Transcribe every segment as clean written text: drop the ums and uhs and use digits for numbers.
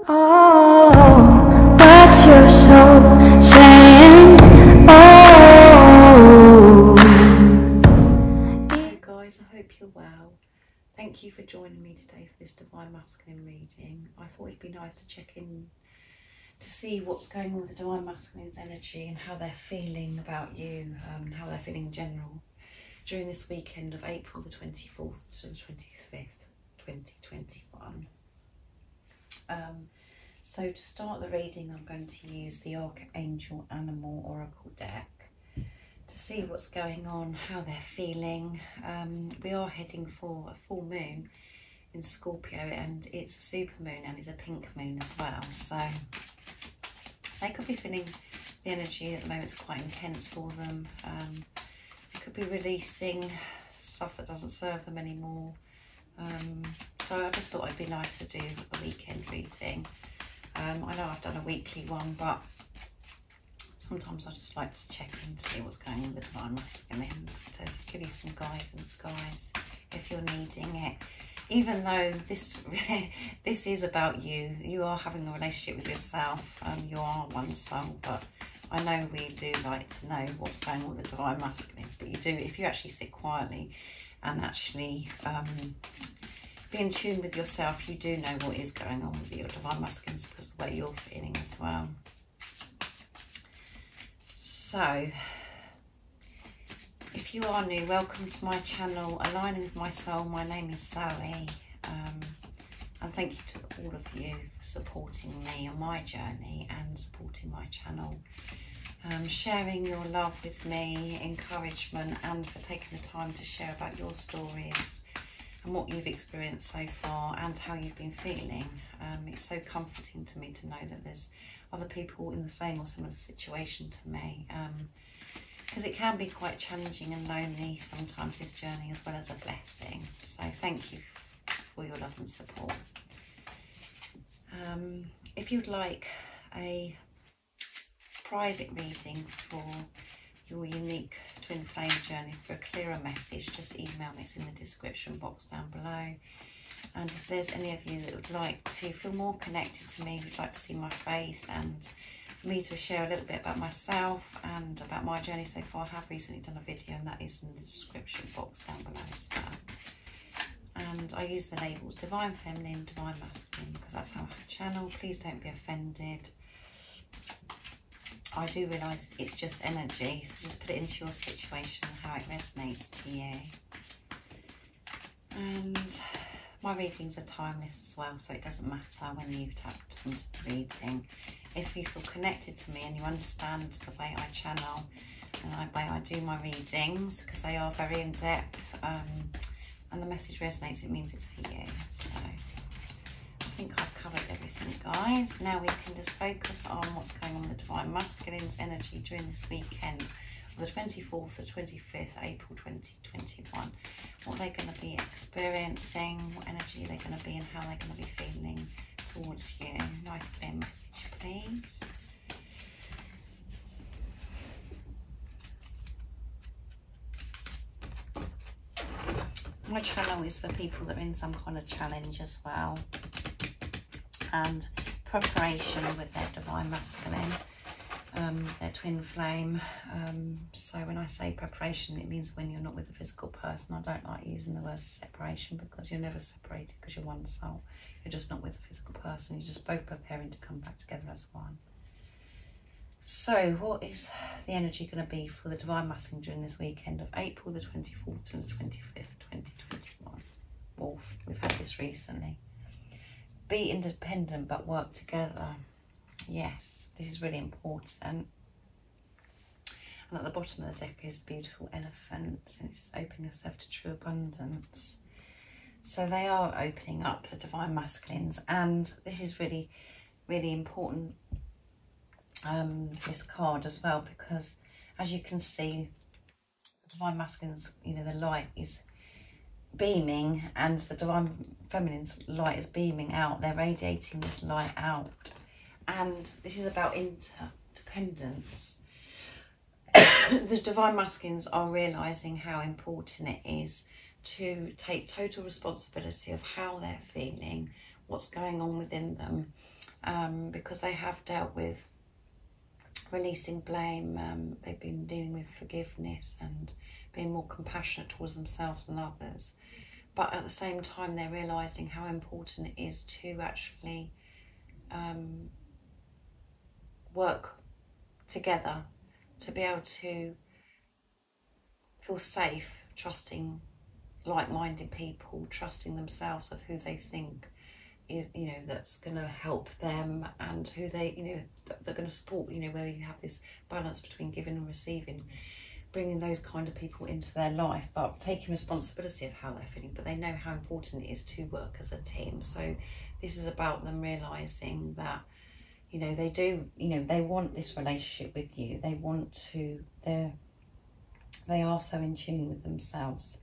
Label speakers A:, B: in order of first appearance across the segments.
A: Oh, what's your soul saying? Oh.
B: Hey guys, I hope you're well. Thank you for joining me today for this Divine Masculine reading. I thought it'd be nice to check in to see what's going on with the Divine Masculine's energy and how they're feeling about you, and how they're feeling in general during this weekend of April the 24th to the 25th, 2021. So to start the reading, I'm going to use the Archangel Animal Oracle deck to see what's going on, how they're feeling. We are heading for a full moon in Scorpio, and it's a super moon and it's a pink moon as well. So they could be feeling the energy at the moment is quite intense for them. They could be releasing stuff that doesn't serve them anymore. So I just thought it'd be nice to do a weekend reading. I know I've done a weekly one, but sometimes I just like to check in to see what's going on with the Divine Masculines, to give you some guidance, guys, if you're needing it. Even though this is about you, you are having a relationship with yourself, you are one soul, but I know we do like to know what's going on with the Divine Masculines, but you do, if you actually sit quietly and actually be in tune with yourself, you do know what is going on with your Divine Masculines because of the way you're feeling as well. So, if you are new, welcome to my channel, Aligning with My Soul. My name is Sally, and thank you to all of you for supporting me on my journey and supporting my channel, sharing your love with me, encouragement, and for taking the time to share about your stories and what you've experienced so far and how you've been feeling. It's so comforting to me to know that there's other people in the same or similar situation to me, because it can be quite challenging and lonely sometimes, this journey, as well as a blessing. So thank you for your love and support. If you'd like a private reading for your unique twin flame journey, for a clearer message, just email me. It's in the description box down below. And if there's any of you that would like to feel more connected to me, who'd like to see my face and me to share a little bit about myself and about my journey so far, I have recently done a video, and that is in the description box down below as well. And I use the labels Divine Feminine, Divine Masculine, because that's how I channel. Please don't be offended. I do realise it's just energy, so just put it into your situation and how it resonates to you. And my readings are timeless as well, so it doesn't matter when you've tapped into the reading. If you feel connected to me and you understand the way I channel and the way I do my readings, because they are very in-depth, and the message resonates, it means it's for you. So I think I've covered everything, guys. Now we can just focus on what's going on with the Divine Masculine's energy during this weekend of the 24th to 25th April 2021. What they're going to be experiencing, what energy they're going to be, and how they're going to be feeling towards you. Nice clear message, please. My channel is for people that are in some kind of challenge as well, and preparation with their Divine Masculine, their twin flame. So when I say preparation, it means when you're not with a physical person. I don't like using the word separation, because you're never separated, because you're one soul. You're just not with a physical person. You're just both preparing to come back together as one. So what is the energy going to be for the Divine Masculine during this weekend of April the 24th to the 25th, 2021? Well, we've had this recently. Be independent but work together. Yes, this is really important. And at the bottom of the deck is beautiful elephants, and it says open yourself to true abundance. So they are opening up, the Divine Masculines, and this is really, really important, this card as well, because as you can see, the Divine Masculines, you know, the light is beaming, and the Divine Feminine's light is beaming out. They're radiating this light out, and this is about interdependence. The Divine Masculines are realising how important it is to take total responsibility of how they're feeling, what's going on within them, because they have dealt with releasing blame. They've been dealing with forgiveness and being more compassionate towards themselves and others. But at the same time, they're realising how important it is to actually work together, to be able to feel safe, trusting like-minded people, trusting themselves of who they think is, you know, that's going to help them, and who they, you know, they're going to support, you know, where you have this balance between giving and receiving, bringing those kind of people into their life, but taking responsibility of how they're feeling. But they know how important it is to work as a team. So this is about them realising that, you know, they do, you know, they want this relationship with you. They want to, they are so in tune with themselves,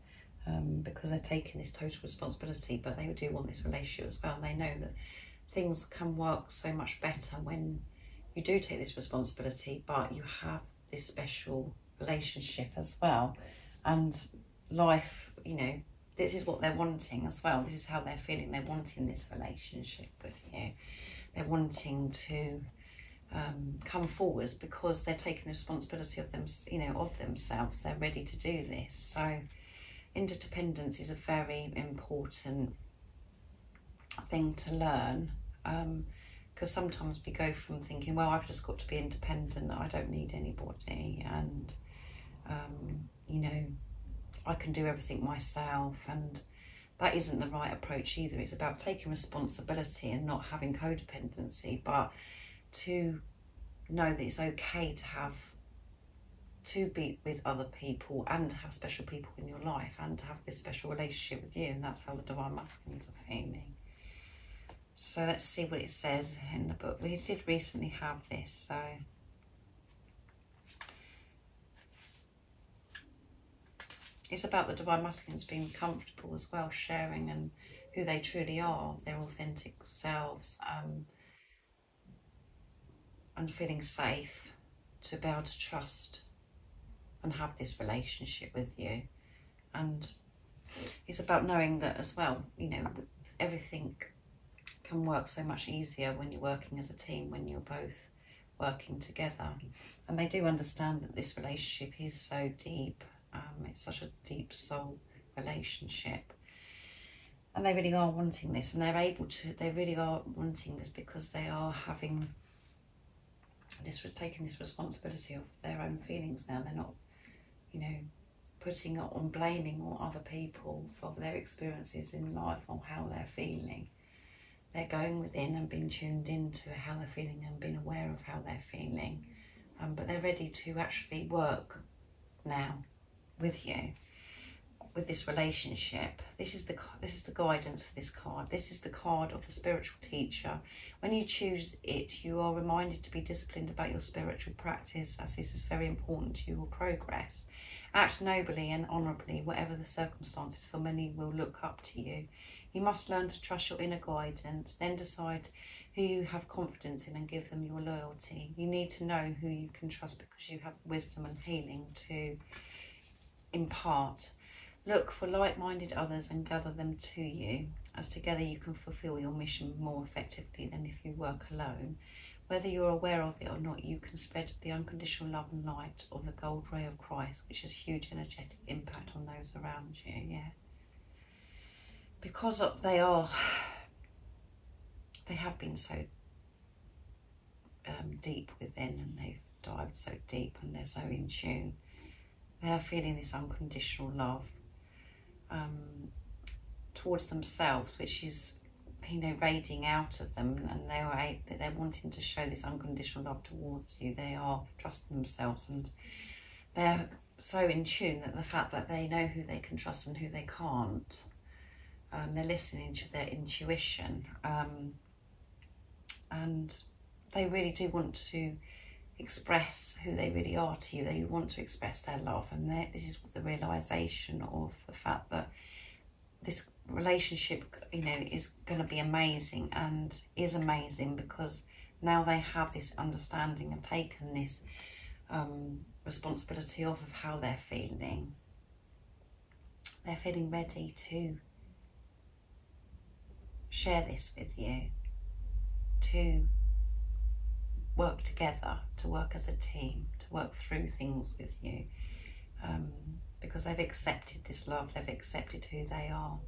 B: because they're taking this total responsibility, but they do want this relationship as well. And they know that things can work so much better when you do take this responsibility, but you have this special relationship as well. And life, you know, this is what they're wanting as well. This is how they're feeling. They're wanting this relationship with you. They're wanting to come forwards because they're taking the responsibility of them, you know, of themselves. They're ready to do this. So interdependence is a very important thing to learn, because sometimes we go from thinking, well, I've just got to be independent, I don't need anybody, and you know, I can do everything myself, and that isn't the right approach either. It's about taking responsibility and not having codependency, but to know that it's okay to be with other people and to have special people in your life and to have this special relationship with you. And that's how the Divine Masculines are feeling. So let's see what it says in the book. We did recently have this, so it's about the Divine Masculines being comfortable as well, sharing and who they truly are, their authentic selves, and feeling safe to be able to trust and have this relationship with you. And it's about knowing that as well, you know, everything can work so much easier when you're working as a team, when you're both working together. And they do understand that this relationship is so deep. It's such a deep soul relationship. And they really are wanting this, and they really are wanting this because they are having this, taking this responsibility of their own feelings now. They're not, you know, putting it on blaming all other people for their experiences in life or how they're feeling. They're going within and being tuned into how they're feeling and being aware of how they're feeling. But they're ready to actually work now with you, with this relationship. This is the guidance for this card. This is the card of the spiritual teacher. When you choose it, you are reminded to be disciplined about your spiritual practice, as this is very important to your progress. Act nobly and honourably, whatever the circumstances, for many will look up to you. You must learn to trust your inner guidance, then decide who you have confidence in and give them your loyalty. You need to know who you can trust because you have wisdom and healing to impart. Look for like-minded others and gather them to you, as together you can fulfill your mission more effectively than if you work alone. Whether you're aware of it or not, you can spread the unconditional love and light of the gold ray of Christ, which has huge energetic impact on those around you. Yeah, because they have been so deep within, and they've dived so deep, and they're so in tune. They are feeling this unconditional love towards themselves, which is, you know, radiating out of them, and they're wanting to show this unconditional love towards you. They are trusting themselves, and they're so in tune that the fact that they know who they can trust and who they can't, they're listening to their intuition, and they really do want to express who they really are to you. They want to express their love, and this is the realization of the fact that this relationship, you know, is going to be amazing, and is amazing because now they have this understanding and taken this responsibility of how they're feeling. They're feeling ready to share this with you, to work together, to work as a team, to work through things with you, because they've accepted this love, they've accepted who they are,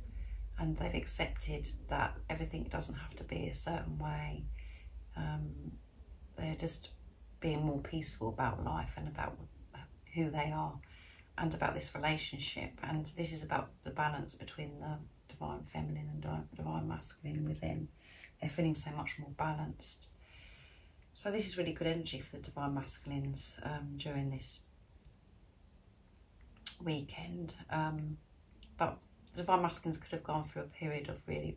B: and they've accepted that everything doesn't have to be a certain way. They're just being more peaceful about life and about who they are and about this relationship. And this is about the balance between the divine feminine and divine masculine within. They're feeling so much more balanced. So this is really good energy for the divine masculines during this weekend. But the divine masculines could have gone through a period of really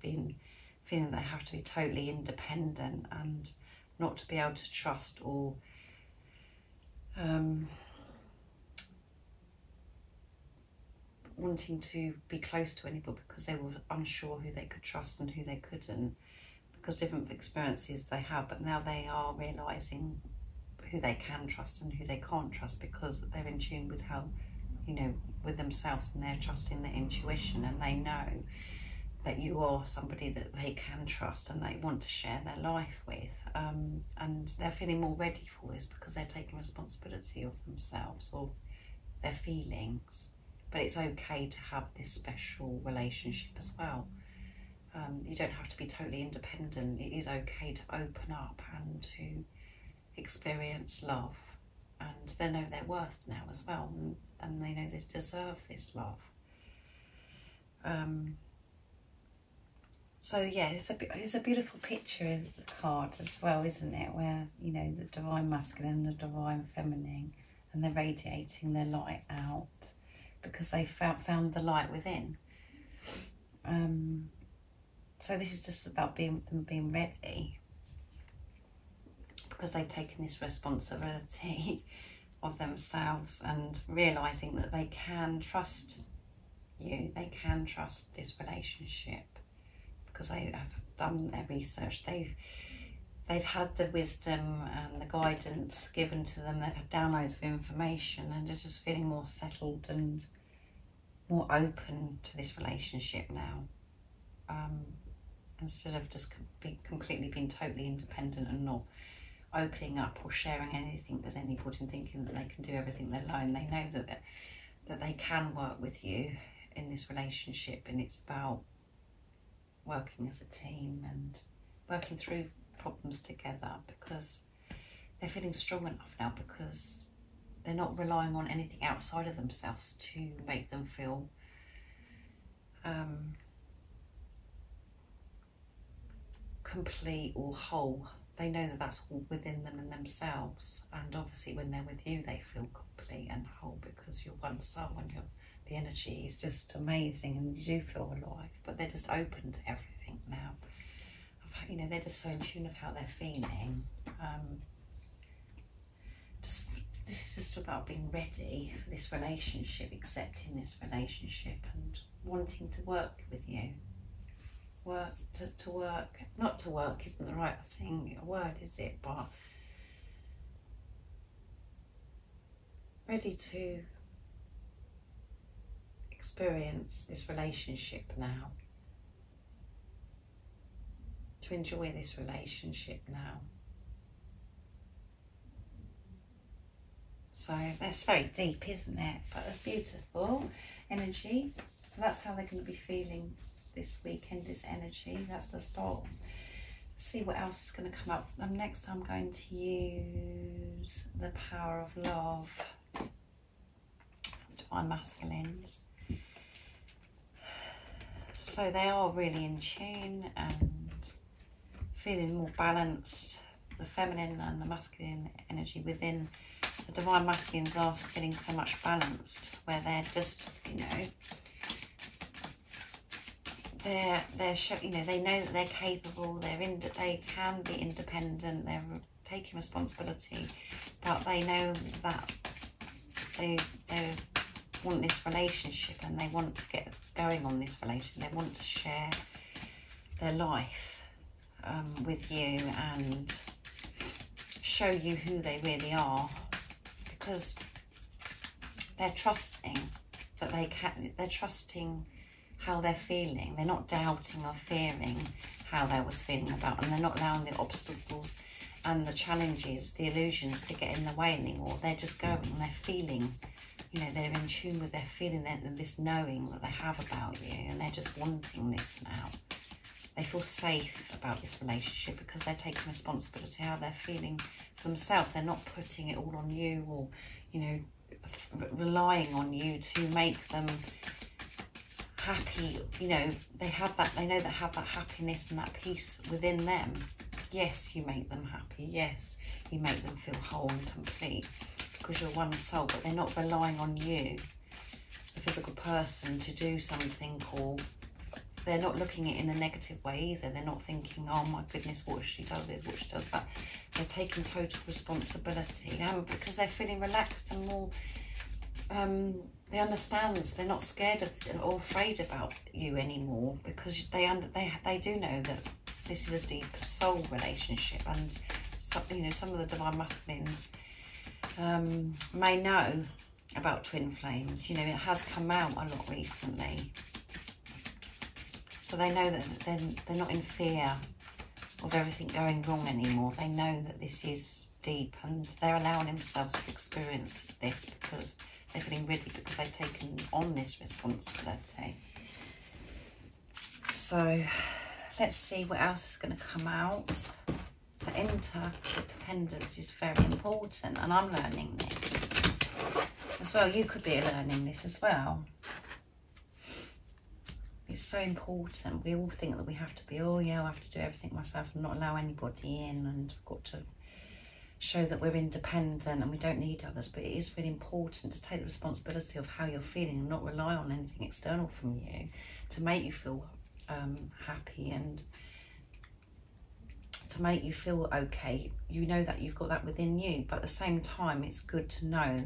B: feeling they have to be totally independent and not to be able to trust or wanting to be close to anybody because they were unsure who they could trust and who they couldn't, because different experiences they have. But now they are realising who they can trust and who they can't trust, because they're in tune with how, you know, with themselves, and they're trusting their intuition, and they know that you are somebody that they can trust and they want to share their life with, and they're feeling more ready for this because they're taking responsibility of themselves, of their feelings. But it's okay to have this special relationship as well. You don't have to be totally independent. It is okay to open up and to experience love, and they know their worth now as well, and they know they deserve this love. So yeah, it's a beautiful picture in the card as well, isn't it? Where, you know, the divine masculine and the divine feminine, and they're radiating their light out because they found the light within. So this is just about them being ready, because they've taken this responsibility of themselves and realising that they can trust you, they can trust this relationship, because they have done their research. They've had the wisdom and the guidance given to them. They've had downloads of information, and they're just feeling more settled and more open to this relationship now. Instead of just completely being totally independent and not opening up or sharing anything with anybody and thinking that they can do everything alone. They know that they can work with you in this relationship, and it's about working as a team and working through problems together, because they're feeling strong enough now, because they're not relying on anything outside of themselves to make them feel complete or whole. They know that that's all within them and themselves, and obviously when they're with you they feel complete and whole, because you're one soul and the energy is just amazing, and you do feel alive. But they're just open to everything now. You know, they're just so in tune of how they're feeling. This is just about being ready for this relationship, accepting this relationship, and wanting to work with you. Not to work isn't the right word, is it? But ready to experience this relationship now, to enjoy this relationship now. So that's very deep, isn't it? But it's beautiful energy. So that's how they're going to be feeling this weekend, this energy. That's the start. Let's see what else is going to come up. Next I'm going to use the power of love, divine masculines. So they are really in tune and feeling more balanced. The feminine and the masculine energy within the divine masculines are feeling so much balanced, where they're just, you know, they know that they're capable. They can be independent. They're taking responsibility, but they know that they want this relationship, and they want to get going on this relationship. They want to share their life with you and show you who they really are, because they're trusting that they can. They're trusting how they're feeling. They're not doubting or fearing how they was feeling about, and they're not allowing the obstacles and the challenges, the illusions to get in the way anymore. They're just going and they're feeling, you know, they're in tune with their feeling, this knowing that they have about you, and they're just wanting this now. They feel safe about this relationship because they're taking responsibility how they're feeling for themselves. They're not putting it all on you, or, you know, relying on you to make them happy. You know, they have that, they know they have that happiness and that peace within them. Yes, you make them happy. Yes, you make them feel whole and complete because you're one soul, but they're not relying on you, the physical person, to do something, or they're not looking at it in a negative way either. They're not thinking, oh my goodness, what if she does this, what if she does that. They're taking total responsibility because they're feeling relaxed and more, they understand. They're not scared of or afraid about you anymore, because they do know that this is a deep soul relationship. And so, you know, some of the divine masculines may know about twin flames. You know, it has come out a lot recently. So they know that they're not in fear of everything going wrong anymore. They know that this is deep, and they're allowing themselves to experience this because they're feeling ready, because they've taken on this responsibility. So let's see what else is going to come out. So interdependence is very important, and I'm learning this as well. You could be learning this as well. It's so important. We all think that we have to be, oh yeah, I have to do everything myself and not allow anybody in, and we've got to show that we're independent and we don't need others. But it is really important to take the responsibility of how you're feeling and not rely on anything external from you to make you feel happy and to make you feel okay. You know that you've got that within you, but at the same time it's good to know,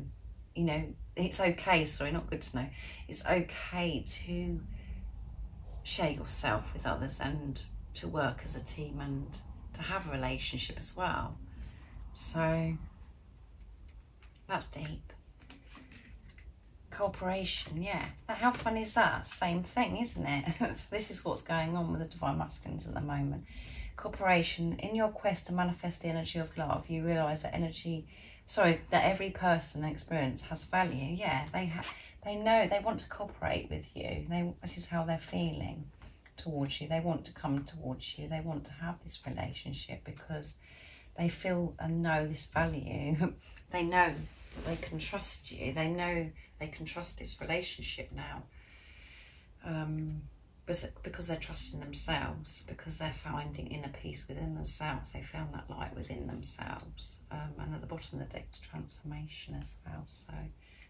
B: you know, it's okay, sorry, not good to know, it's okay to share yourself with others and to work as a team and to have a relationship as well. So that's deep. Cooperation, yeah. How fun is that? Same thing, isn't it? This is what's going on with the divine masculines at the moment. Cooperation. In your quest to manifest the energy of love, you realise that that every person and experience has value. Yeah, they know, they want to cooperate with you. This is how they're feeling towards you. They want to come towards you. They want to have this relationship because they feel and know this value. They know that they can trust you. They know they can trust this relationship now. Because they're trusting themselves, because they're finding inner peace within themselves. They found that light within themselves. And at the bottom of the deck, transformation as well. So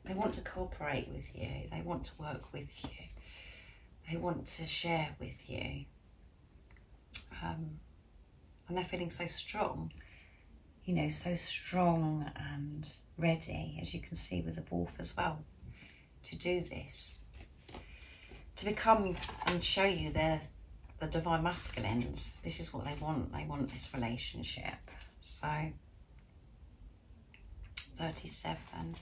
B: they want to cooperate with you. They want to work with you. They want to share with you. And they're feeling so strong, you know, so strong and ready, as you can see with the wolf as well, to do this. To become and show you the divine masculines. This is what they want. They want this relationship. So 37,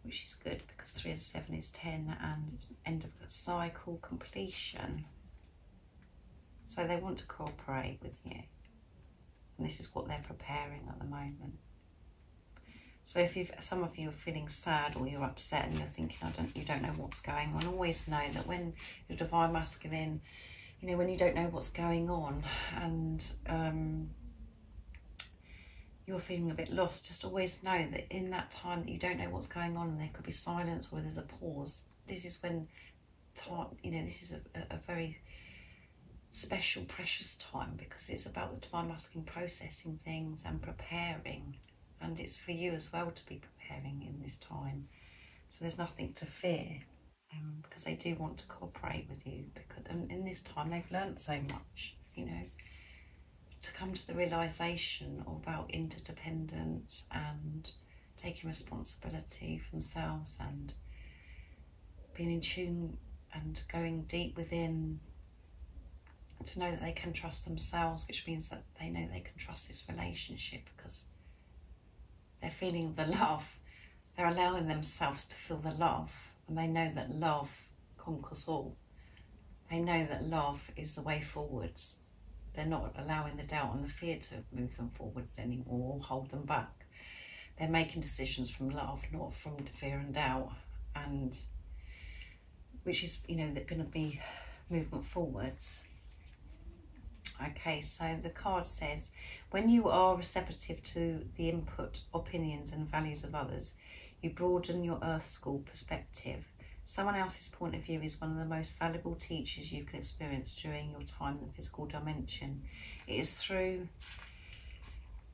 B: which is good because 3 and 7 is 10, and it's end of the cycle, completion. So they want to cooperate with you, and this is what they're preparing at the moment. So if some of you are feeling sad or you're upset and you're thinking, you don't know what's going on, always know that when you're divine masculine, you know, when you don't know what's going on and you're feeling a bit lost, just always know that in that time that you don't know what's going on, and there could be silence or there's a pause, this is when time, you know, this is a very special, precious time, because it's about the divine masculine processing things and preparing. And it's for you as well to be preparing in this time. So there's nothing to fear, because they do want to cooperate with you. Because in this time they've learnt so much, you know, to come to the realisation about interdependence and taking responsibility for themselves and being in tune and going deep within, to know that they can trust themselves, which means that they know they can trust this relationship because they're feeling the love. They're allowing themselves to feel the love, and they know that love conquers all. They know that love is the way forwards. They're not allowing the doubt and the fear to move them forwards anymore or hold them back. They're making decisions from love, not from fear and doubt, and which is, you know, they're going to be movement forwards. Okay, so the card says, when you are receptive to the input, opinions and values of others, you broaden your Earth School perspective. Someone else's point of view is one of the most valuable teachers you can experience during your time in the physical dimension. It is through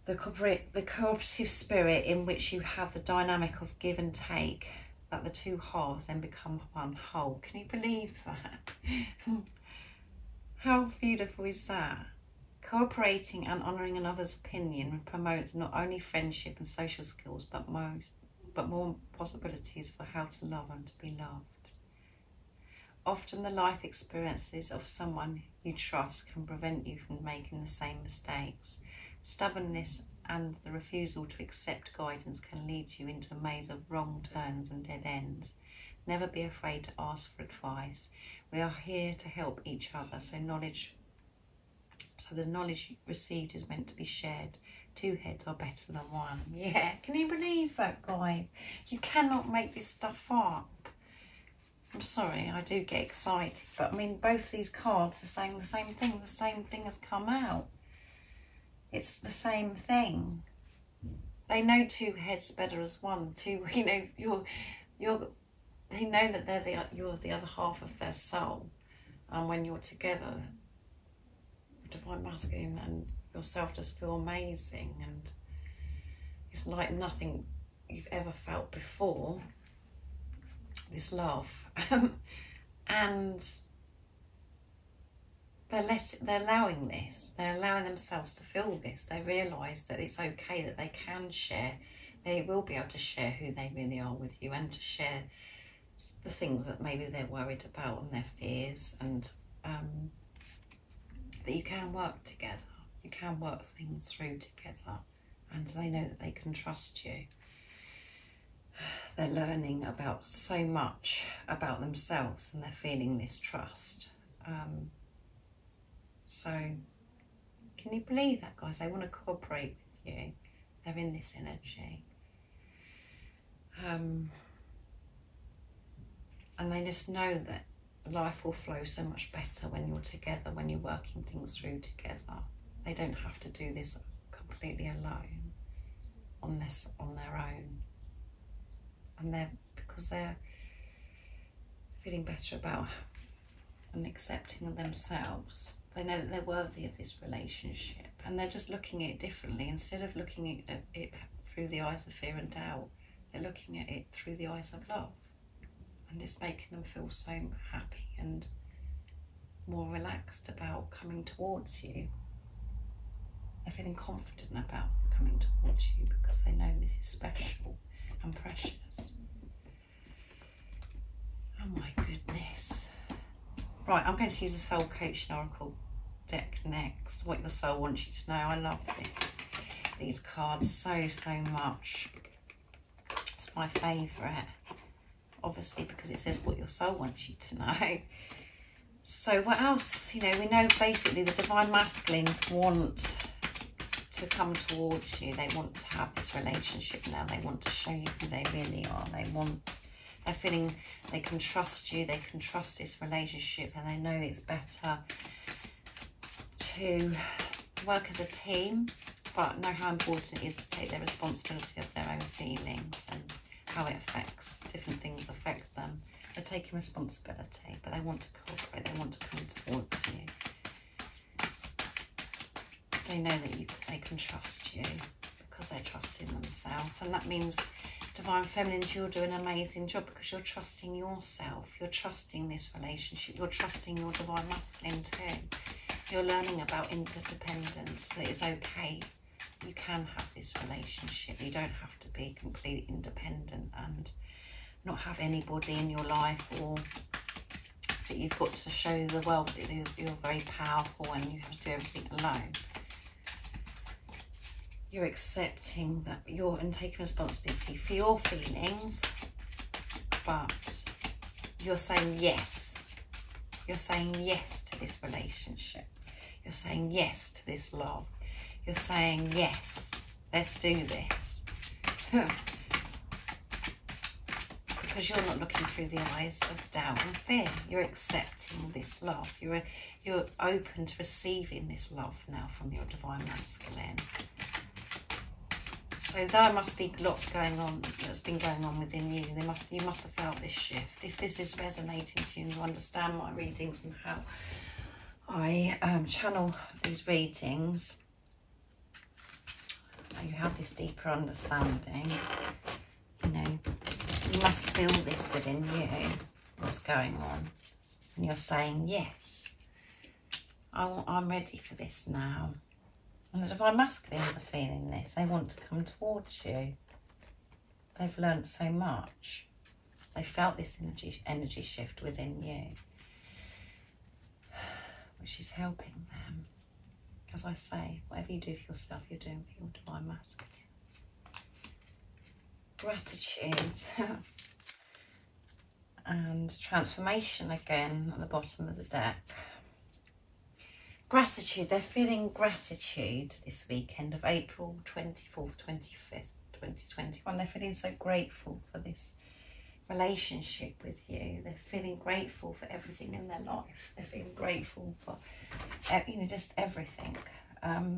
B: the cooperative spirit in which you have the dynamic of give and take that the two halves then become one whole. Can you believe that? How beautiful is that? Cooperating and honouring another's opinion promotes not only friendship and social skills, but more possibilities for how to love and to be loved. Often the life experiences of someone you trust can prevent you from making the same mistakes. Stubbornness and the refusal to accept guidance can lead you into a maze of wrong turns and dead ends. Never be afraid to ask for advice. We are here to help each other, so the knowledge received is meant to be shared. Two heads are better than one. Yeah, can you believe that, guys? You cannot make this stuff up. I'm sorry, I do get excited, but I mean, both these cards are saying the same thing. The same thing has come out. It's the same thing. They know two heads better as one. Two, you know, they know that you're the other half of their soul, and when you're together, divine masculine and yourself just feel amazing, and it's like nothing you've ever felt before. This love, and they're allowing this. They're allowing themselves to feel this. They realise that it's okay, that they can share. They will be able to share who they really are with you, and to share the things that maybe they're worried about and their fears, and that you can work together. You can work things through together, and they know that they can trust you. They're learning about so much about themselves, and they're feeling this trust. So can you believe that, guys? They want to cooperate with you. They're in this energy. And they just know that life will flow so much better when you're together, when you're working things through together. They don't have to do this completely alone, on their own. And because they're feeling better about and accepting themselves, they know that they're worthy of this relationship, and they're just looking at it differently. Instead of looking at it through the eyes of fear and doubt, they're looking at it through the eyes of love, and it's making them feel so happy and more relaxed about coming towards you. They're feeling confident about coming towards you because they know this is special and precious. Oh my goodness. Right, I'm going to use the Soul Coaching Oracle deck next. What your soul wants you to know. I love these cards so much. It's my favourite, obviously, because it says what your soul wants you to know. So what else? You know, we know basically the divine masculines want to come towards you. They want to have this relationship now. They want to show you who they really are. They're feeling they can trust you. They can trust this relationship, and they know it's better to work as a team, but know how important it is to take their responsibility of their own feelings and how it affects, different things affect them. They're taking responsibility, but they want to cooperate. They want to come towards you. They know that they can trust you because they're trusting themselves, and that means Divine Feminines, you're doing an amazing job because you're trusting yourself. You're trusting this relationship. You're trusting your Divine Masculine too. You're learning about interdependence, that it's okay. You can have this relationship. You don't have to be completely independent and not have anybody in your life, or that you've got to show the world that you're very powerful and you have to do everything alone. You're accepting that and taking responsibility for your feelings, but you're saying yes. You're saying yes to this relationship. You're saying yes to this love. You're saying yes, let's do this. Because you're not looking through the eyes of doubt and fear. You're accepting this love. You're open to receiving this love now from your divine masculine. So there must be lots going on that's been going on within you. You must have felt this shift. If this is resonating to you and you understand my readings and how I channel these readings, and you have this deeper understanding, you know, you must feel this within you, what's going on. And you're saying, yes, I'm ready for this now. And the divine masculines are feeling this. They want to come towards you. They've learnt so much. They felt this energy shift within you, which is helping them. As I say, whatever you do for yourself, you're doing for your divine masculine. Gratitude. And transformation again at the bottom of the deck. Gratitude, they're feeling gratitude this weekend of April 24th, 25th, 2021. They're feeling so grateful for this relationship with you. They're feeling grateful for everything in their life. They're feeling grateful for, you know, just everything.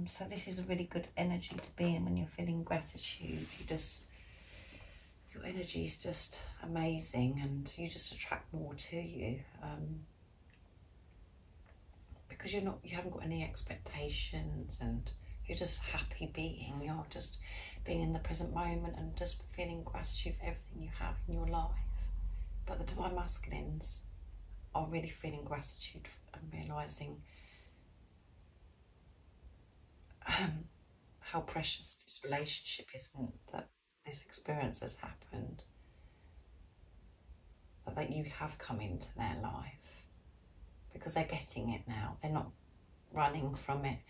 B: So this is a really good energy to be in when you're feeling gratitude. Your energy is just amazing and you just attract more to you. Because you haven't got any expectations and you're just happy being. You're just being in the present moment and just feeling gratitude for everything you have in your life. But the divine masculines are really feeling gratitude and realising how precious this relationship is and that this experience has happened. That you have come into their life. Because they're getting it now. They're not running from it.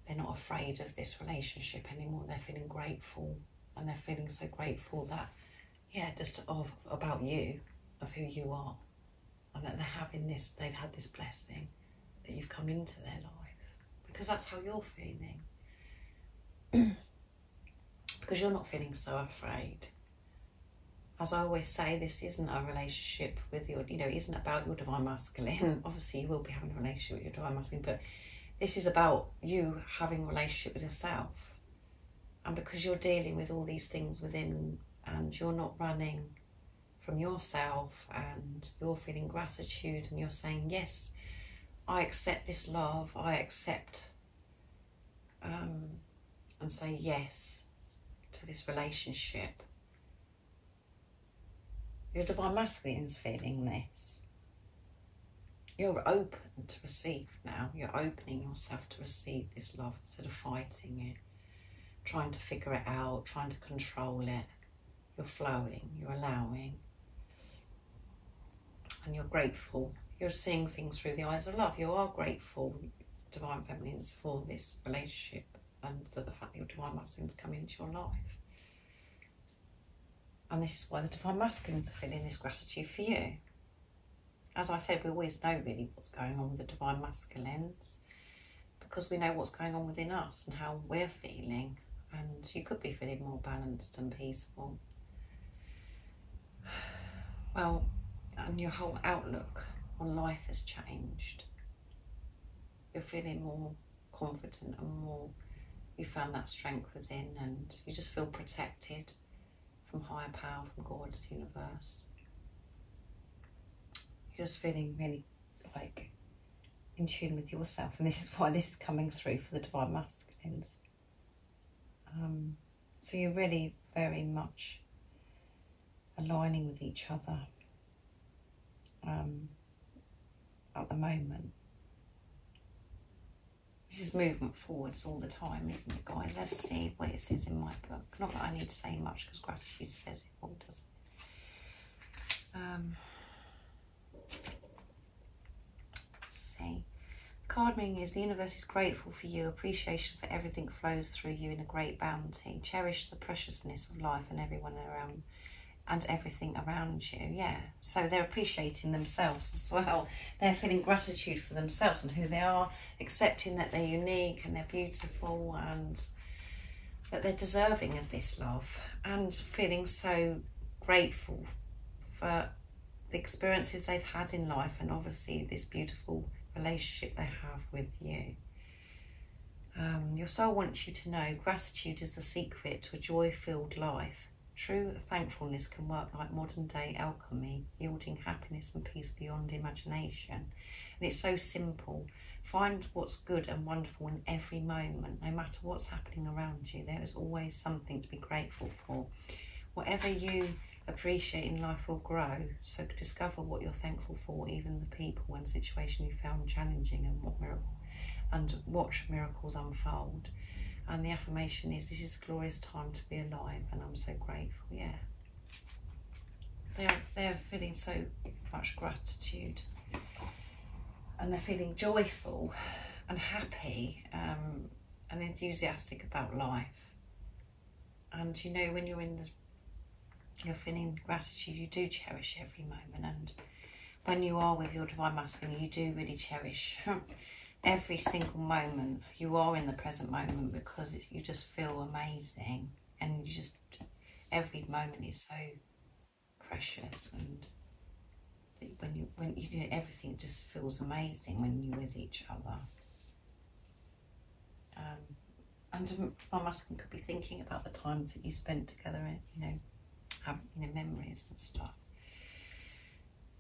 B: They're not afraid of this relationship anymore. They're feeling grateful. And they're feeling so grateful that, yeah, just about you, of who you are. And that they're having this, they've had this blessing that you've come into their life. Because that's how you're feeling. Because you're not feeling so afraid. As I always say, this isn't a relationship with your, you know, it isn't about your divine masculine. Obviously, you will be having a relationship with your divine masculine, but this is about you having a relationship with yourself. And because you're dealing with all these things within and you're not running from yourself and you're feeling gratitude and you're saying, yes, I accept this love, I accept and say yes to this relationship. Your divine masculine's feeling this. You're open to receive now. You're opening yourself to receive this love instead of fighting it, trying to figure it out, trying to control it. You're flowing, you're allowing. And you're grateful. You're seeing things through the eyes of love. You are grateful, divine feminines, for this relationship and for the fact that your divine masculines come into your life. And this is why the divine masculines are feeling this gratitude for you. As I said, we always know really what's going on with the divine masculines because we know what's going on within us and how we're feeling. And you could be feeling more balanced and peaceful. Well, and your whole outlook on life has changed. You're feeling more confident and more, you found that strength within and you just feel protected from higher power, from God's universe. You're just feeling really like in tune with yourself, and this is why this is coming through for the divine masculines. So you're really very much aligning with each other at the moment. This is movement forwards all the time, isn't it, guys? Let's see what it says in my book. Not that I need to say much because gratitude says it all, doesn't it? Let's see. The card meaning is the universe is grateful for you. Appreciation for everything flows through you in a great bounty. Cherish the preciousness of life and everyone around and everything around you. Yeah, so they're appreciating themselves as well. They're feeling gratitude for themselves and who they are, accepting that they're unique and they're beautiful and that they're deserving of this love, and feeling so grateful for the experiences they've had in life, and obviously this beautiful relationship they have with you. Your soul wants you to know gratitude is the secret to a joy-filled life. True thankfulness can work like modern-day alchemy, yielding happiness and peace beyond imagination. And it's so simple. Find what's good and wonderful in every moment. No matter what's happening around you, there is always something to be grateful for. Whatever you appreciate in life will grow. So discover what you're thankful for, even the people and situation you found challenging, and watch miracles unfold. And the affirmation is, this is a glorious time to be alive, and I'm so grateful. Yeah, they're feeling so much gratitude, and they're feeling joyful and happy and enthusiastic about life. And you know, when you're feeling gratitude, you do cherish every moment. And when you are with your divine masculine, you do really cherish every single moment. You are in the present moment because you just feel amazing, and you just, every moment is so precious. And when you do, everything just feels amazing when you're with each other. And divine masculine could be thinking about the times that you spent together, and have memories and stuff.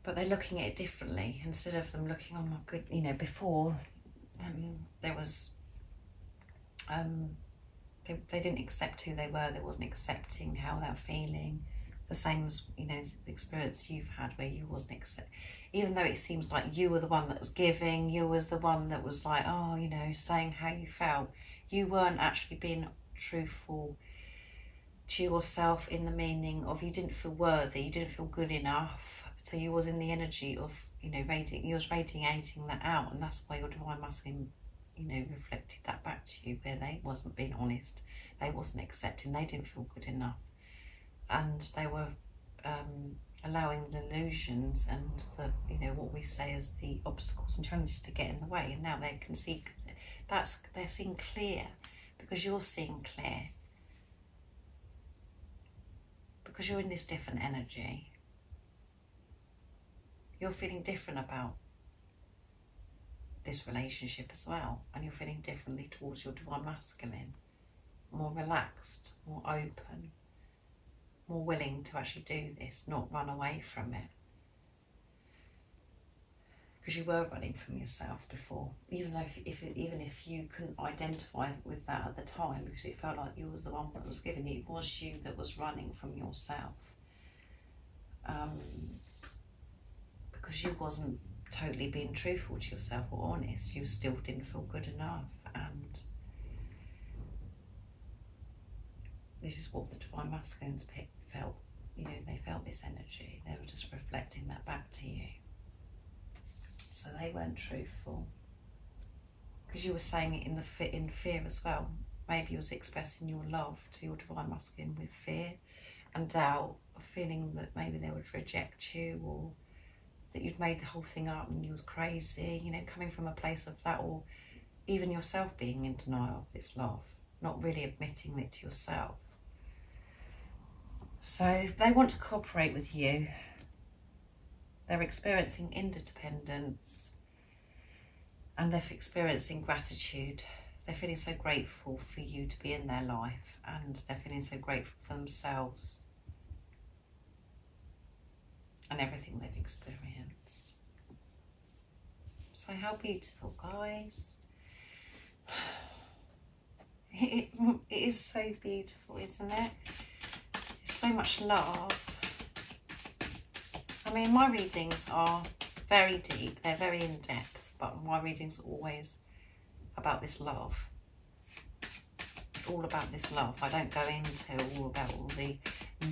B: But they're looking at it differently. Instead of them looking, oh my good, before there was they didn't accept who they were. They wasn't accepting how they're feeling. The same as the experience you've had where you wasn't even though it seems like you were the one that was giving, you was the one that was like, oh, saying how you felt. You weren't actually being truthful to yourself, in the meaning of you didn't feel worthy, you didn't feel good enough. So you was in the energy of you was radiating that out, and that's why your divine masculine reflected that back to you, where they wasn't being honest, they wasn't accepting, they didn't feel good enough, and they were allowing the illusions and the what we say as the obstacles and challenges to get in the way. And now they can see they're seeing clear, because you're seeing clear, because you're in this different energy. You're feeling different about this relationship as well, and you're feeling differently towards your divine masculine, more relaxed, more open, more willing to actually do this, not run away from it. Because you were running from yourself before, even if you couldn't identify with that at the time, because it felt like you was the one that was giving it. It was you that was running from yourself, because you wasn't totally being truthful to yourself or honest. You still didn't feel good enough, and this is what the divine masculines felt. They felt this energy. They were just reflecting that back to you. So they weren't truthful, because you were saying it in fear as well. Maybe you was expressing your love to your divine masculine with fear and doubt, of feeling that maybe they would reject you, or that you'd made the whole thing up and you was crazy, coming from a place of that, or even yourself being in denial of this love, not really admitting it to yourself. So they want to cooperate with you. They're experiencing interdependence, and they're experiencing gratitude. They're feeling so grateful for you to be in their life, and they're feeling so grateful for themselves and everything they've experienced. So how beautiful, guys. It is so beautiful, isn't it? It's so much love. I mean, my readings are very deep, they're very in-depth, but my readings are always about this love. It's all about this love. I don't go into all the the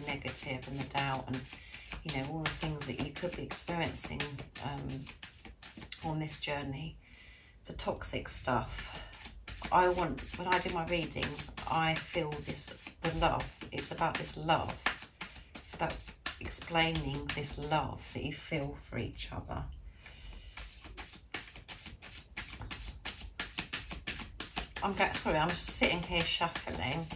B: negative and the doubt and all the things that you could be experiencing on this journey, the toxic stuff. When I do my readings, I feel the love. It's about this love. about explaining this love that you feel for each other. Sorry, I'm sitting here shuffling.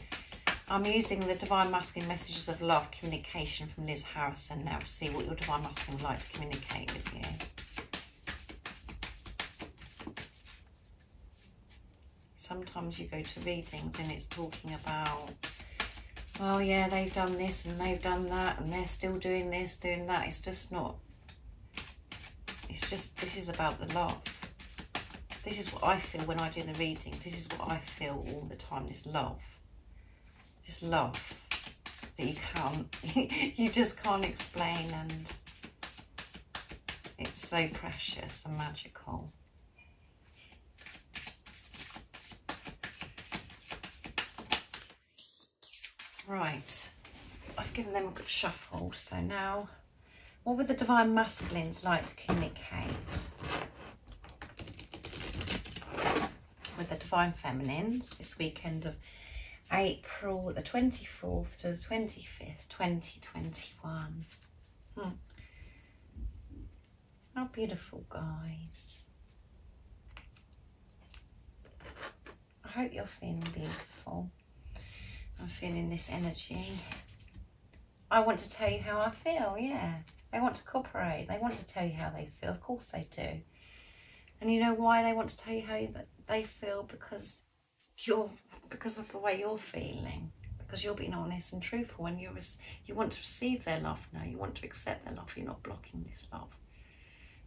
B: I'm using the Divine Masculine Messages of Love Communication from Liz Harrison now to see what your Divine Masculine would like to communicate with you. Sometimes you go to readings and it's talking about, well, yeah, they've done this and they've done that and they're still doing this, doing that. It's just not. It's just, this is about the love. This is what I feel when I do the readings. This is what I feel all the time, this love. This love that you can't, you just can't explain, and it's so precious and magical. Right, I've given them a good shuffle, so now, what would the Divine Masculines like to communicate with the Divine Feminines this weekend of April the 24th to the 25th, 2021. How beautiful, guys. I hope you're feeling beautiful. I'm feeling this energy. I want to tell you how I feel, yeah. They want to cooperate. They want to tell you how they feel. Of course they do. And you know why they want to tell you how they feel? Because of the way you're feeling. Because you're being honest and truthful. And you want to receive their love now. You want to accept their love. You're not blocking this love.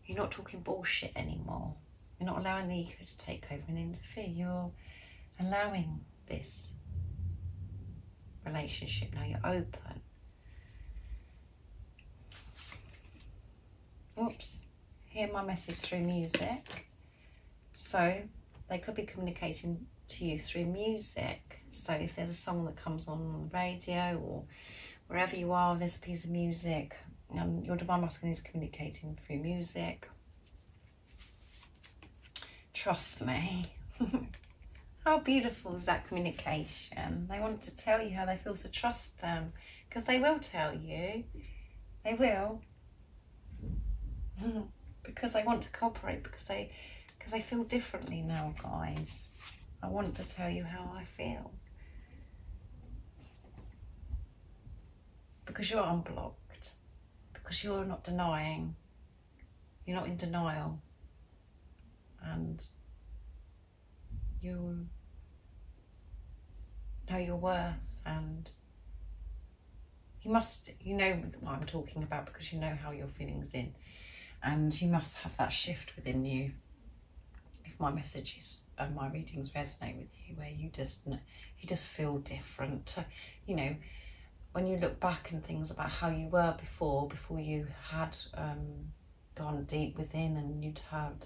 B: You're not talking bullshit anymore. You're not allowing the ego to take over and interfere. You're allowing this relationship now. You're open. Oops. Hear my message through music. So they could be communicating to you through music. So if there's a song that comes on the radio or wherever you are, there's a piece of music, your Divine Masculine is communicating through music. Trust me. How beautiful is that communication? They want to tell you how they feel, so trust them, because they will tell you. They will. Because they want to cooperate, because they feel differently now, guys. I want to tell you how I feel. Because you're unblocked. Because you're not denying. You're not in denial. And you know your worth, and you know what I'm talking about, because you know how you're feeling within. And you must have that shift within you. If my messages and my readings resonate with you, where you just feel different. You know, when you look back and things about how you were before you had gone deep within, and you'd had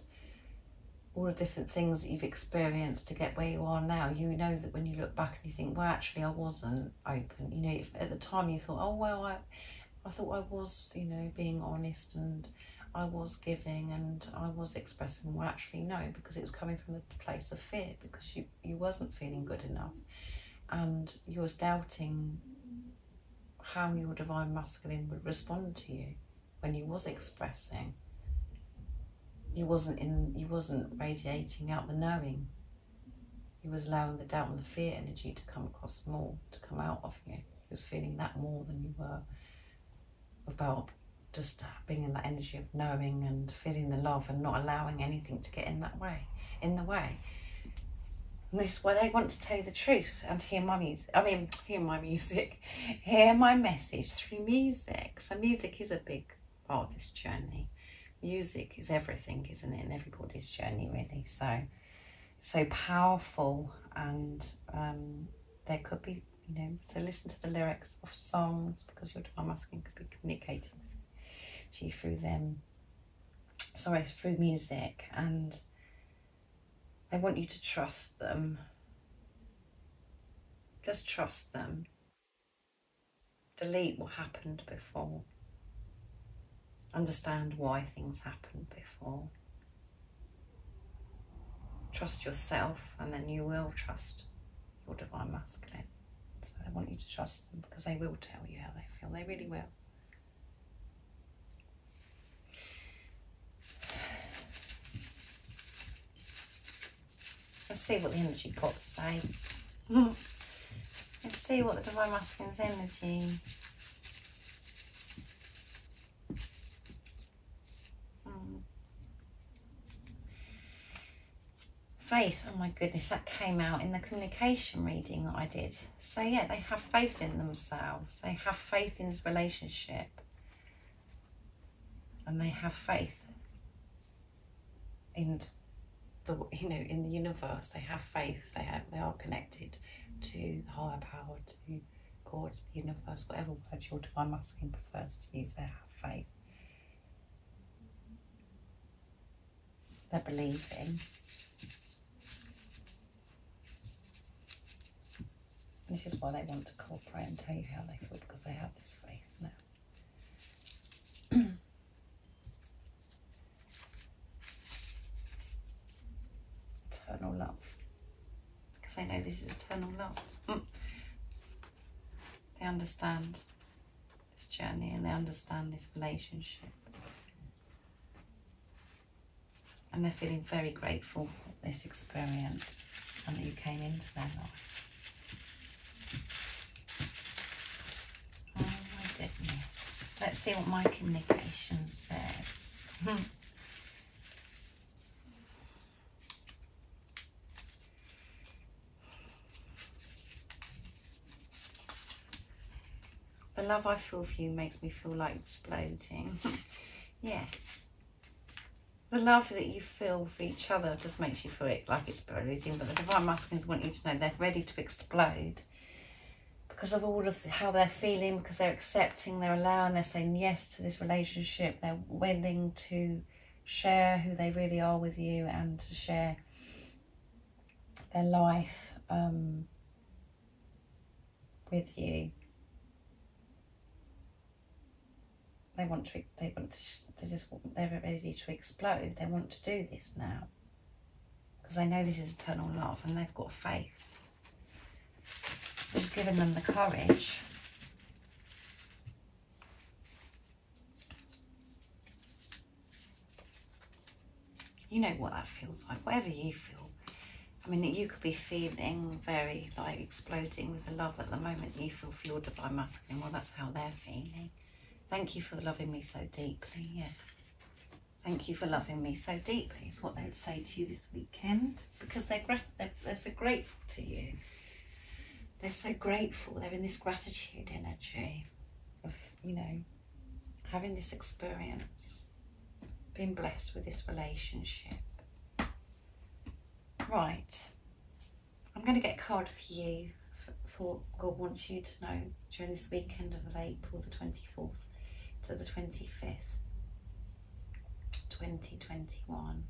B: all the different things that you've experienced to get where you are now, you know that when you look back and you think, well, actually I wasn't open. You know, if at the time you thought, oh, well, I thought I was, you know, being honest and I was giving and I was expressing. Well, actually no, because it was coming from the place of fear, because you wasn't feeling good enough, and you was doubting how your Divine Masculine would respond to you when you was expressing. You wasn't radiating out the knowing. You was allowing the doubt and the fear energy to come across more, to come out of you. You was feeling that more than you were about just being in that energy of knowing and feeling the love and not allowing anything to get in the way. And this is why they want to tell you the truth and hear my music. Hear my message through music. So music is a big part of this journey. Music is everything, isn't it, in everybody's journey, really. So powerful, and there could be, you know, so listen to the lyrics of songs, because your Divine Masculine could be communicating to you through through music, and I want you to trust them. Just trust them. Delete what happened before. Understand why things happened before. Trust yourself, and then you will trust your Divine Masculine. So they want you to trust them, because they will tell you how they feel. They really will. Let's see what the energy pots say. Let's see what the Divine Masculine's energy. Faith, oh my goodness, that came out in the communication reading that I did. So yeah, they have faith in themselves. They have faith in this relationship. And they have faith in the, in the universe. They have faith. They are connected to the higher power, to God, the universe, whatever word your Divine Masculine prefers to use. They have faith. They're believing. This is why they want to cooperate and tell you how they feel, because they have this faith now. Eternal love. Because they know this is eternal love. They understand this journey and they understand this relationship. And they're feeling very grateful for this experience and that you came into their life. Let's see what my communication says. The love I feel for you makes me feel like exploding. Yes. The love that you feel for each other just makes you feel like exploding, but the Divine Masculines want you to know they're ready to explode. Because of all of how they're feeling, because they're accepting, they're allowing, they're saying yes to this relationship. They're willing to share who they really are with you and to share their life with you. They're ready to explode. They want to do this now because they know this is eternal love and they've got faith. Just giving them the courage. You know what that feels like, whatever you feel. I mean, you could be feeling very like exploding with the love at the moment you feel for your Divine Masculine. Well, that's how they're feeling. Thank you for loving me so deeply. Yeah. Thank you for loving me so deeply is what they would say to you this weekend, because they're so grateful to you. They're so grateful. They're in this gratitude energy of, having this experience, being blessed with this relationship. Right. I'm going to get a card for you for God wants you to know during this weekend of April the 24th to the 25th, 2021.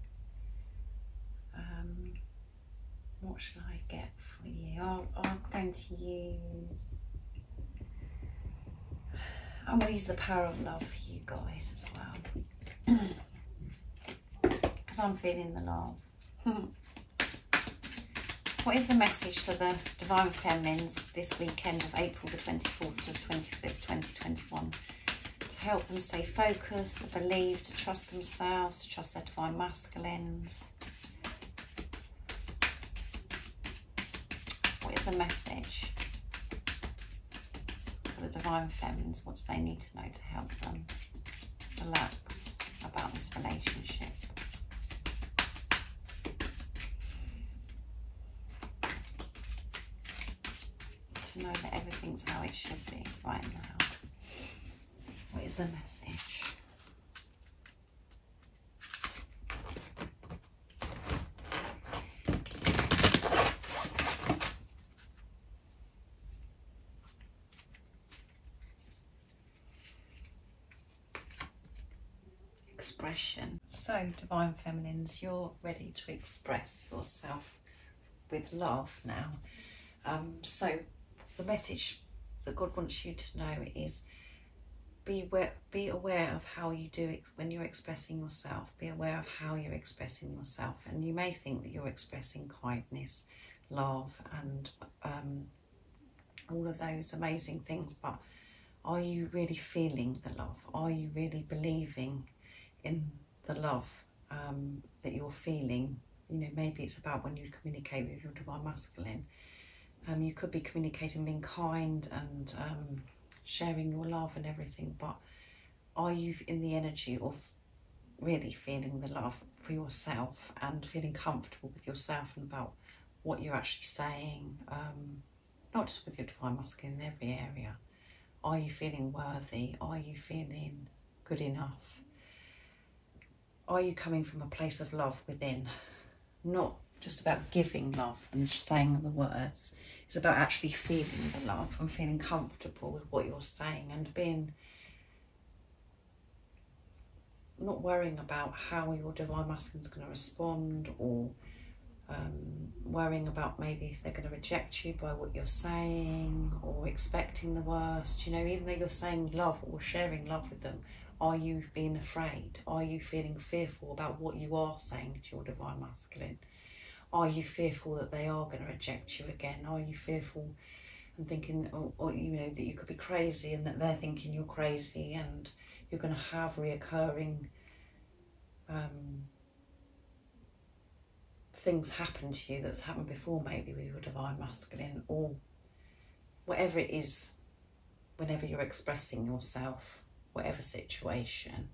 B: What should I get for you? I'm going to use the power of love for you guys as well. Because I'm feeling the love. What is the message for the Divine Feminines this weekend of April the 24th to the 25th, 2021? To help them stay focused, to believe, to trust themselves, to trust their Divine Masculines. What is the message for the Divine Feminines? What do they need to know to help them relax about this relationship? To know that everything's how it should be right now. What is the message? Expression. So, Divine Feminines, you're ready to express yourself with love now. So the message that God wants you to know is be aware of how you do it when you're expressing yourself. Be aware of how you're expressing yourself. And you may think that you're expressing kindness, love and all of those amazing things, but are you really feeling the love? Are you really believing in the love that you're feeling? You know, maybe it's about when you communicate with your divine masculine. You could be communicating, being kind and sharing your love and everything, but are you in the energy of really feeling the love for yourself and feeling comfortable with yourself and about what you're actually saying? Not just with your divine masculine, in every area. Are you feeling worthy? Are you feeling good enough? Are you coming from a place of love within? Not just about giving love and saying the words. It's about actually feeling the love and feeling comfortable with what you're saying and being, not worrying about how your divine masculine is going to respond, or worrying about maybe if they're going to reject you by what you're saying, or expecting the worst. You know, even though you're saying love or sharing love with them, are you being afraid? Are you feeling fearful about what you are saying to your divine masculine? Are you fearful that they are going to reject you again? Are you fearful and thinking, or you know, that you could be crazy and that they're thinking you're crazy, and you're going to have reoccurring things happen to you that's happened before, maybe with your divine masculine, or whatever it is, whenever you're expressing yourself, whatever situation,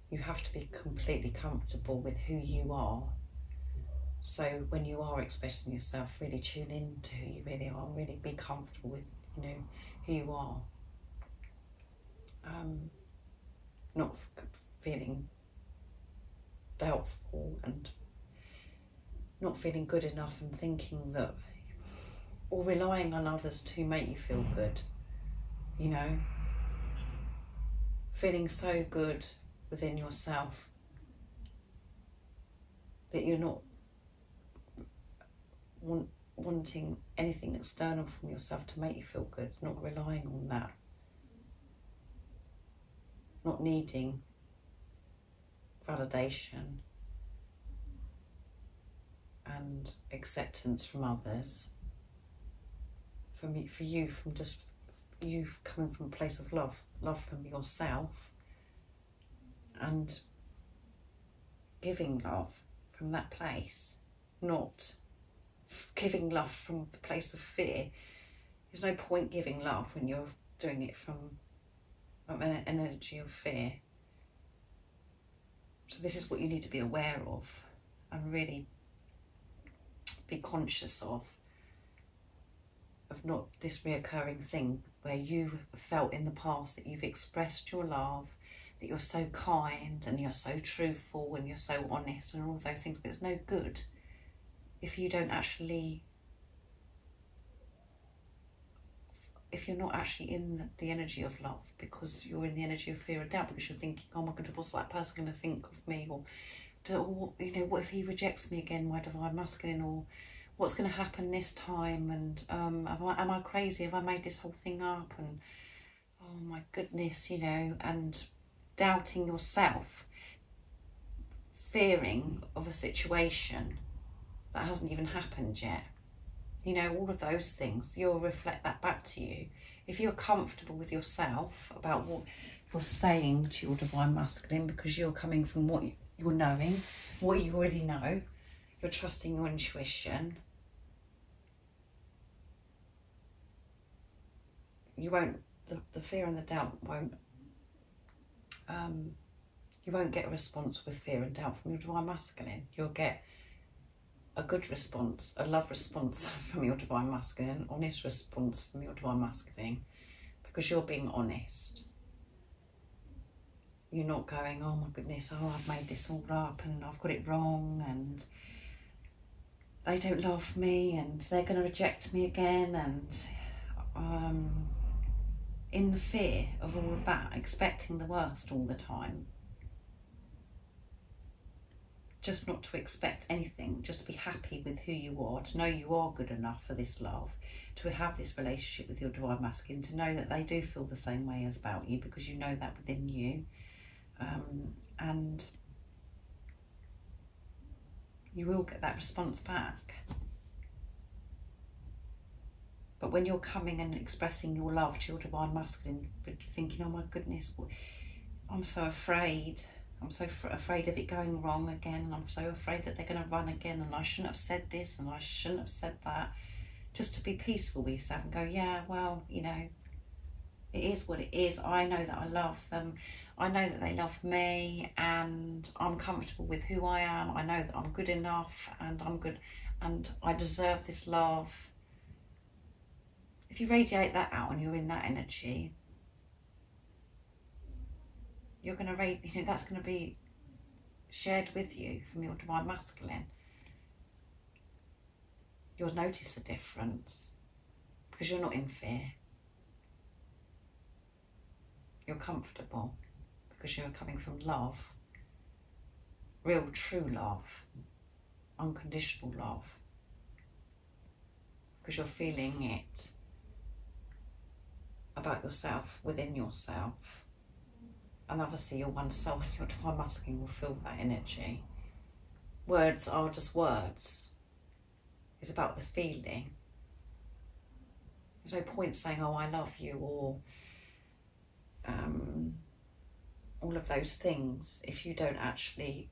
B: you have to be completely comfortable with who you are. So when you are expressing yourself, really tune in to who you really are, really be comfortable with, you know, who you are. Not feeling doubtful and not feeling good enough and thinking that, or relying on others to make you feel good, you know. Feeling so good within yourself that you're not wanting anything external from yourself to make you feel good, not relying on that, not needing validation and acceptance from others, from you, from just you coming from a place of love from yourself, and giving love from that place, not giving love from the place of fear. There's no point giving love when you're doing it from an energy of fear. So this is what you need to be aware of and really be conscious of not this reoccurring thing where you felt in the past that you've expressed your love, that you're so kind and you're so truthful and you're so honest and all of those things, but it's no good if you don't actually, if you're not actually in the energy of love, because you're in the energy of fear and doubt, because you're thinking, oh my God, what's that person going to think of me? Or you know, what if he rejects me again, my divine masculine? Or what's going to happen this time? And am I crazy? Have I made this whole thing up? And oh my goodness, you know, and doubting yourself, fearing of a situation that hasn't even happened yet. You know, all of those things, you'll reflect that back to you. If you're comfortable with yourself about what you're saying to your divine masculine, because you're coming from what you're knowing, what you already know, you're trusting your intuition, you won't, the fear and the doubt won't, you won't get a response with fear and doubt from your divine masculine. You'll get a good response, a love response from your divine masculine, an honest response from your divine masculine, because you're being honest. You're not going, oh my goodness, oh, I've made this all up and I've got it wrong and they don't love me and they're going to reject me again, and in the fear of all of that, expecting the worst all the time. Just not to expect anything, just to be happy with who you are, to know you are good enough for this love, to have this relationship with your divine masculine, to know that they do feel the same way as about you, because you know that within you, and you will get that response back. But when you're coming and expressing your love to your divine masculine, thinking, oh my goodness, I'm so afraid. I'm so afraid of it going wrong again. And I'm so afraid that they're going to run again. And I shouldn't have said this and I shouldn't have said that. Just to be peaceful with yourself and go, yeah, well, you know, it is what it is. I know that I love them. I know that they love me, and I'm comfortable with who I am. I know that I'm good enough, and I'm good, and I deserve this love. If you radiate that out and you're in that energy, you're going to you know, that's going to be shared with you from your divine masculine. You'll notice a difference because you're not in fear. You're comfortable because you're coming from love, real true love, unconditional love, because you're feeling it about yourself, within yourself. And obviously your one soul and your divine masculine will feel that energy. Words are just words. It's about the feeling. There's no point saying, oh, I love you, or all of those things if you're actually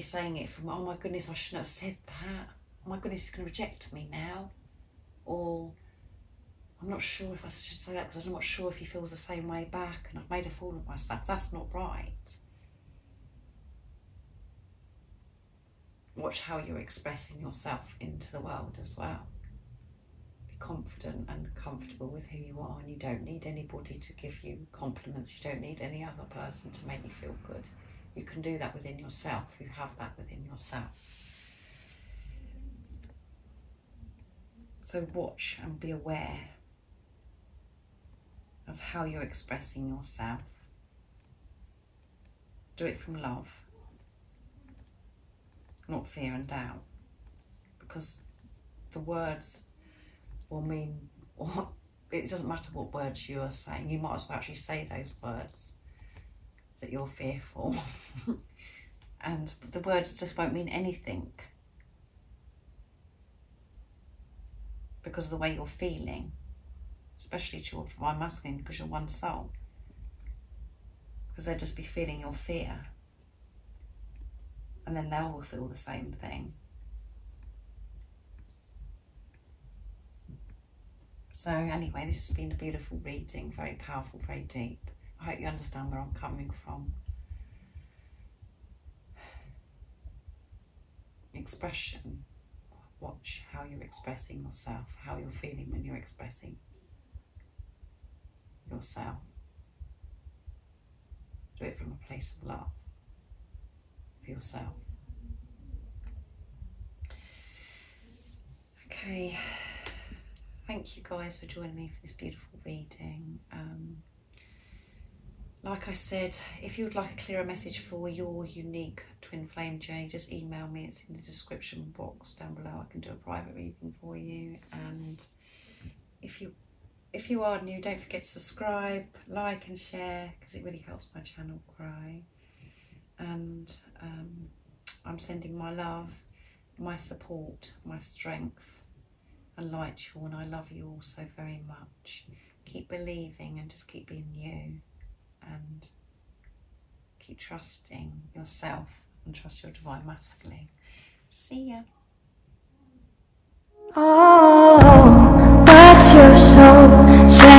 B: saying it from, oh my goodness, I shouldn't have said that. Oh my goodness, he's going to reject me now. Or I'm not sure if I should say that because I'm not sure if he feels the same way back and I've made a fool of myself. That's not right. Watch how you're expressing yourself into the world as well. Be confident and comfortable with who you are, and you don't need anybody to give you compliments. You don't need any other person to make you feel good. You can do that within yourself. You have that within yourself. So watch and be aware of how you're expressing yourself. Do it from love, not fear and doubt, because the words will mean, or it doesn't matter what words you are saying. You might as well actually say those words that you're fearful and the words just won't mean anything because of the way you're feeling, especially to your divine masculine, because you're one soul, because they'll just be feeling your fear, and then they'll feel the same thing. So anyway, this has been a beautiful reading, very powerful, very deep. I hope you understand where I'm coming from. Expression. Watch how you're expressing yourself, how you're feeling when you're expressing yourself. Do it from a place of love for yourself. Okay, thank you guys for joining me for this beautiful reading. Like I said, if you would like a clearer message for your unique twin flame journey, just email me. It's in the description box down below. I can do a private reading for you. And if you are new, don't forget to subscribe, like and share, because it really helps my channel grow. And I'm sending my love, my support, my strength and light to you all, and I love you all so very much. Keep believing and just keep being you, and keep trusting yourself and trust your divine masculine. See ya.
A: Oh, what's your soul saying?